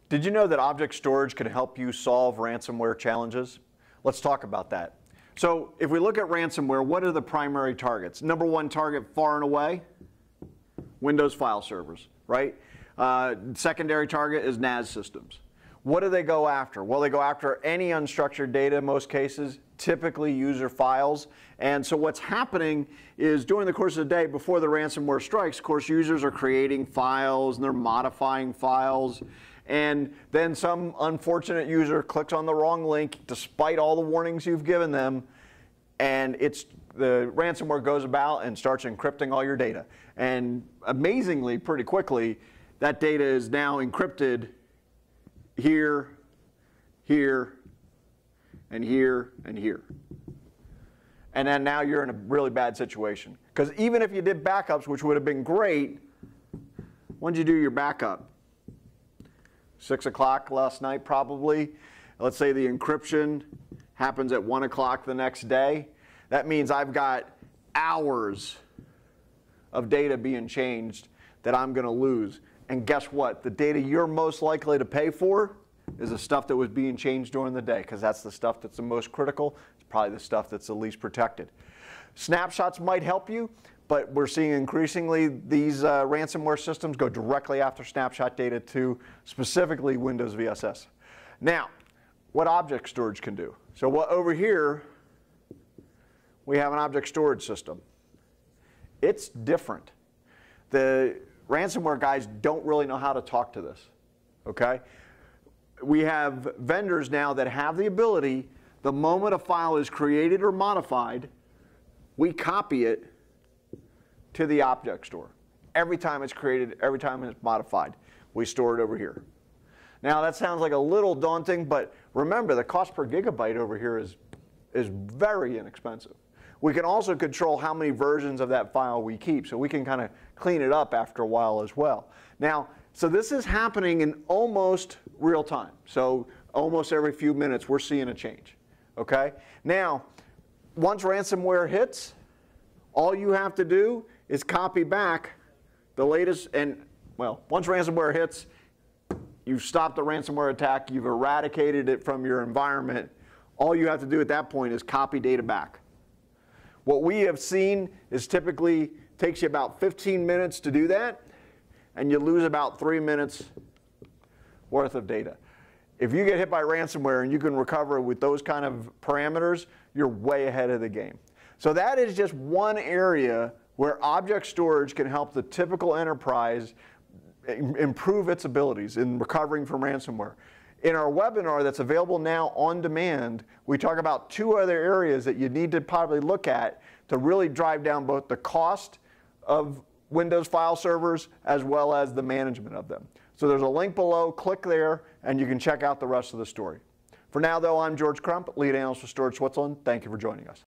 Did you know that object storage can help you solve ransomware challenges? Let's talk about that. So if we look at ransomware, what are the primary targets? Number one target far and away, Windows file servers, right? Secondary target is NAS systems. What do they go after? Well, they go after any unstructured data in most cases, typically user files. And so what's happening is during the course of the day before the ransomware strikes, of course, users are creating files and they're modifying files. And then some unfortunate user clicks on the wrong link despite all the warnings you've given them, and the ransomware goes about and starts encrypting all your data. And amazingly, pretty quickly, that data is now encrypted here, here, and here, and here. And then now you're in a really bad situation. Because even if you did backups, which would have been great, when did you do your backup? 6 o'clock last night probably. Let's say the encryption happens at 1 o'clock the next day. That means I've got hours of data being changed that I'm going to lose. And guess what? The data you're most likely to pay for is the stuff that was being changed during the day, because that's the stuff that's the most critical. It's probably the stuff that's the least protected. Snapshots might help you, but we're seeing increasingly these ransomware systems go directly after snapshot data to specifically Windows VSS. Now, what object storage can do. So what over here, we have an object storage system. It's different. The ransomware guys don't really know how to talk to this, okay? We have vendors now that have the ability, the moment a file is created or modified, we copy it to the object store. Every time it's created, every time it's modified, we store it over here. Now that sounds like a little daunting, but remember the cost per gigabyte over here is very inexpensive. We can also control how many versions of that file we keep, so we can kind of clean it up after a while as well. Now, so this is happening in almost real time. So almost every few minutes we're seeing a change, okay? Now, once ransomware hits, all you have to do is copy back the latest, and well, once ransomware hits, you've stopped the ransomware attack, you've eradicated it from your environment. All you have to do at that point is copy data back. What we have seen is typically takes you about 15 minutes to do that, and you lose about 3 minutes worth of data. If you get hit by ransomware and you can recover with those kind of parameters, you're way ahead of the game. So that is just one area where object storage can help the typical enterprise improve its abilities in recovering from ransomware. In our webinar that's available now on demand, we talk about 2 other areas that you need to probably look at to really drive down both the cost of Windows file servers as well as the management of them. So there's a link below, click there, and you can check out the rest of the story. For now though, I'm George Crump, lead analyst for Storage Switzerland. Thank you for joining us.